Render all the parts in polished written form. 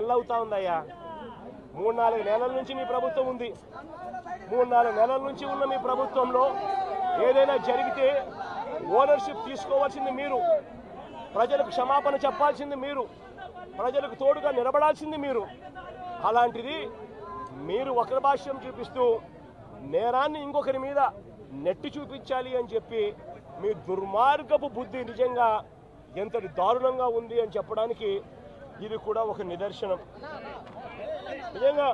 నెలలు అవుతా ఉందయ్యా. 3-4 నెలల నుంచి మీ ప్రభుత్వం ఉంది. 3-4 నెలల నుంచి ఉన్న మీ ప్రభుత్వంలో ఏదైనా జరిగితే ఓనర్షిప్ తీసుకోవాల్సింది మీరు, ప్రజలకు క్షమాపణ చెప్పాల్సింది మీరు, ప్రజలకు తోడుగా నిలబడాల్సింది మీరు. అలాంటిది మీరు వక్ర భాష్యం చూపిస్తూ నేరాన్ని ఇంకొకరి మీద నెట్టి చూపించాలి అని చెప్పి మీ దుర్మార్గపు బుద్ధి నిజంగా ఎంతటి దారుణంగా ఉంది అని చెప్పడానికి ఇది కూడా ఒక నిదర్శనం. నిజంగా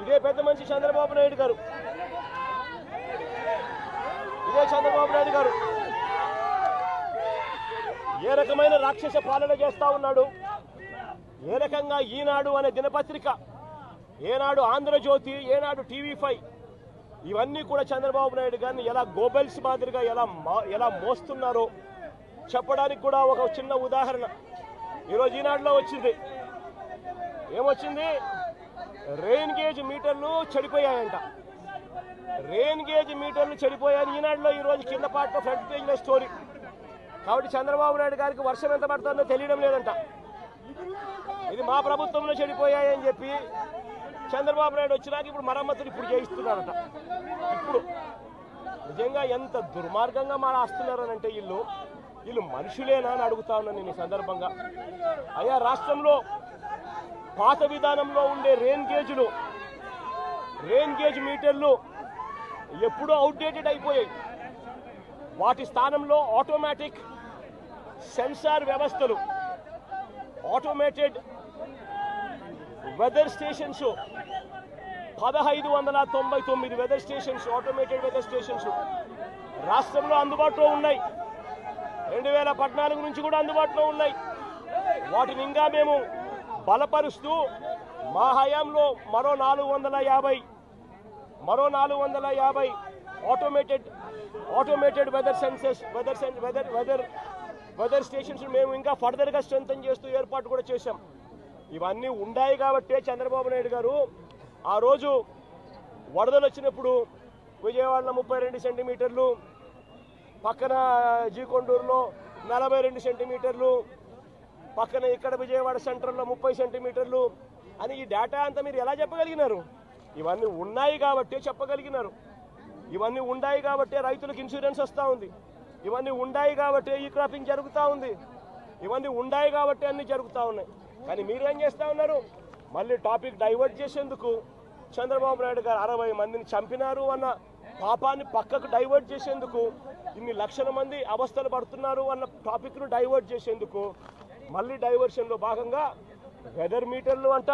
ఇదే పెద్ద మనిషి చంద్రబాబు నాయుడు గారు, ఏ రకమైన రాక్షస పాలన చేస్తా ఉన్నాడు, ఏ రకంగా ఈనాడు అనే దినపత్రిక, ఏనాడు ఆంధ్రజ్యోతి, ఏనాడు TV5 ఇవన్నీ కూడా చంద్రబాబు నాయుడు గారిని ఎలా గోబెల్స్ మాదిరిగా ఎలా మోస్తున్నారో చెప్పడానికి కూడా ఒక చిన్న ఉదాహరణ ఈరోజు ఈనాడులో వచ్చింది. ఏమొచ్చింది? రెయిన్ గేజ్ మీటర్లు చెడిపోయాయంట. రెయిన్ గేజ్ మీటర్లు చెడిపోయాయని ఈనాడులో ఈరోజు కింద పాటలో ఫ్రంట్ పేజ్లో స్టోరీ. కాబట్టి చంద్రబాబు నాయుడు గారికి వర్షం ఎంత పడుతుందో తెలియడం లేదంట. ఇది మా ప్రభుత్వంలో చెడిపోయాయని చెప్పి చంద్రబాబు నాయుడు వచ్చినాక ఇప్పుడు మరమ్మతులు ఇప్పుడు చేయిస్తున్నారట. ఇప్పుడు నిజంగా ఎంత దుర్మార్గంగా మాట్లాడుతున్నారనంటే వీళ్ళు మనుషులేనా అని అడుగుతా ఉన్నాను నేను ఈ సందర్భంగా. అయ్యా, రాష్ట్రంలో పాత విధానంలో ఉండే రెయిన్ గేజ్ మీటర్లు ఎప్పుడూ అవుట్డేటెడ్ అయిపోయాయి. వాటి స్థానంలో ఆటోమేటిక్ సెన్సార్ వ్యవస్థలు, automated weather stations, 1599 weather stations, automated weather stations రాష్ట్రంలో అందుబాటులో ఉన్నాయి. 2014 నుంచి కూడా అందుబాటులో ఉన్నాయి. వాటిని ఇంకా మేము బలపరుస్తూ మా హయాంలో మరో 450 ఆటోమేటెడ్ వెదర్ స్టేషన్స్ మేము ఇంకా ఫర్దర్గా స్ట్రెంథన్ చేస్తూ ఏర్పాటు కూడా చేశాం. ఇవన్నీ ఉన్నాయి కాబట్టే చంద్రబాబు నాయుడు గారు ఆ రోజు వరదలు వచ్చినప్పుడు విజయవాడలో 32 సెంటీమీటర్లు, పక్కన జీకొండూరులో 42 సెంటీమీటర్లు, పక్కన ఇక్కడ విజయవాడ సెంట్రల్లో 30 సెంటీమీటర్లు అని ఈ డేటా అంతా మీరు ఎలా చెప్పగలిగినారు? ఇవన్నీ ఉన్నాయి కాబట్టే చెప్పగలిగినారు. ఇవన్నీ ఉన్నాయి కాబట్టే రైతులకు ఇన్సూరెన్స్ వస్తూ ఉంది. ఇవన్నీ ఉన్నాయి కాబట్టే ఈ క్రాపింగ్ జరుగుతూ ఉంది. ఇవన్నీ ఉన్నాయి కాబట్టే అన్నీ జరుగుతూ ఉన్నాయి. కానీ మీరేం చేస్తూ ఉన్నారు? మళ్ళీ టాపిక్ డైవర్ట్ చేసేందుకు చంద్రబాబు నాయుడు గారు 60 మందిని చంపినారు అన్న పాపాన్ని పక్కకు డైవర్ట్ చేసేందుకు, ఇన్ని లక్షల మంది అవస్థలు పడుతున్నారు అన్న టాపిక్ను డైవర్ట్ చేసేందుకు మళ్ళీ డైవర్షన్లో భాగంగా వెదర్ మీటర్లు అంట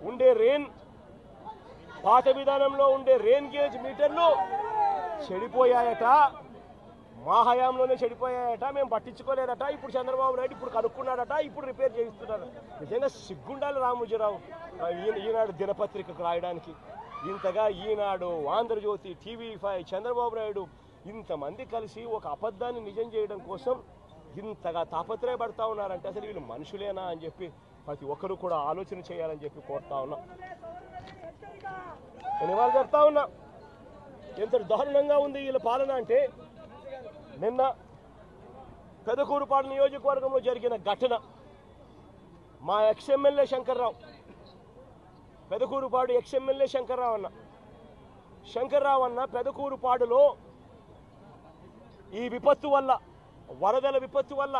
ఉండే పాత విధానంలో ఉండే రెయిన్ గేజ్ మీటర్లు చెడిపోయాయట, మా హయాంలోనే చెడిపోయాయట, మేము పట్టించుకోలేదట. ఇప్పుడు చంద్రబాబు నాయుడు ఇప్పుడు కనుక్కున్నాడట, ఇప్పుడు రిపేర్ చేయిస్తున్నాడు. నిజంగా సిగ్గుండాలి రామోజీరావు ఈనాడు దినపత్రికకు రాయడానికి. ఇంతగా ఈనాడు, ఆంధ్రజ్యోతి, TV5, చంద్రబాబు నాయుడు ఇంతమంది కలిసి ఒక అబద్ధాన్ని నిజం చేయడం కోసం ఇంతగా తాపత్రయపడతా ఉన్నారంటే అసలు వీళ్ళు మనుషులేనా అని చెప్పి ప్రతి ఒక్కరూ కూడా ఆలోచన చేయాలని చెప్పి కోరుతా ఉన్నా. నేను ఇవాళ చెప్తా ఉన్నా ఎంత దారుణంగా ఉంది వీళ్ళ పాలన అంటే, నిన్న పెదకూరుపాడు నియోజకవర్గంలో జరిగిన ఘటన, మా ఎక్స్ఎమ్మెల్యే శంకర్రావు, పెదకూరుపాడు ఎక్స్ఎమ్మెల్యే శంకర్రావు అన్న పెదకూరుపాడులో ఈ విపత్తు వల్ల, వరదల విపత్తు వల్ల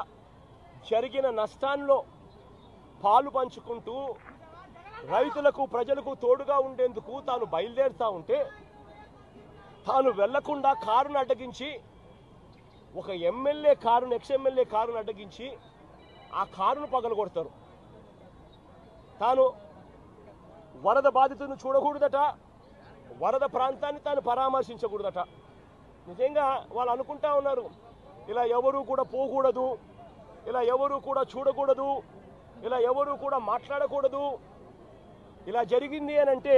జరిగిన నష్టాల్లో పాలు పంచుకుంటూ రైతులకు, ప్రజలకు తోడుగా ఉండేందుకు తాను బయలుదేరుతా ఉంటే తాను వెళ్లకుండా కారును అడ్డగించి, ఒక ఎమ్మెల్యే కారును, ఎక్స్ఎమ్మెల్యే కారును అడ్డగించి ఆ కారును పగలగొడతారు. తాను వరద బాధితులను చూడకూడదట, వరద ప్రాంతాన్ని తాను పరామర్శించకూడదట. నిజంగా వాళ్ళు అనుకుంటా ఉన్నారు ఇలా ఎవరూ కూడా పోకూడదు, ఇలా ఎవరూ కూడా చూడకూడదు, ఇలా ఎవరూ కూడా మాట్లాడకూడదు. ఇలా జరిగింది అని అంటే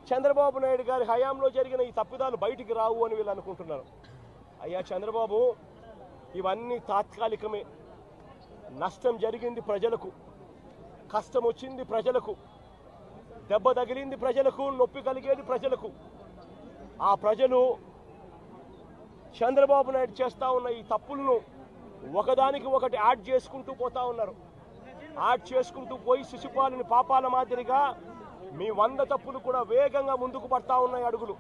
చంద్రబాబు నాయుడు గారి హయాంలో జరిగిన ఈ తప్పిదాలు బయటికి రావు అని వీళ్ళు అనుకుంటున్నారు. అయ్యా చంద్రబాబు, ఇవన్నీ తాత్కాలికమే. నష్టం జరిగింది ప్రజలకు, కష్టం వచ్చింది ప్రజలకు, దెబ్బ తగిలింది ప్రజలకు, నొప్పి కలిగేది ప్రజలకు. ఆ ప్రజలు చంద్రబాబు నాయుడు చేస్తూ ఉన్న ఈ తప్పులను ఒకదానికి ఒకటి యాడ్ చేసుకుంటూ పోతా ఉన్నారు. యాడ్ చేసుకుంటూ పోయి శిశుపాలుని పాపాల మాదిరిగా మీ 100 తప్పులు కూడా వేగంగా ముందుకు పడతా ఉన్నాయి అడుగులు.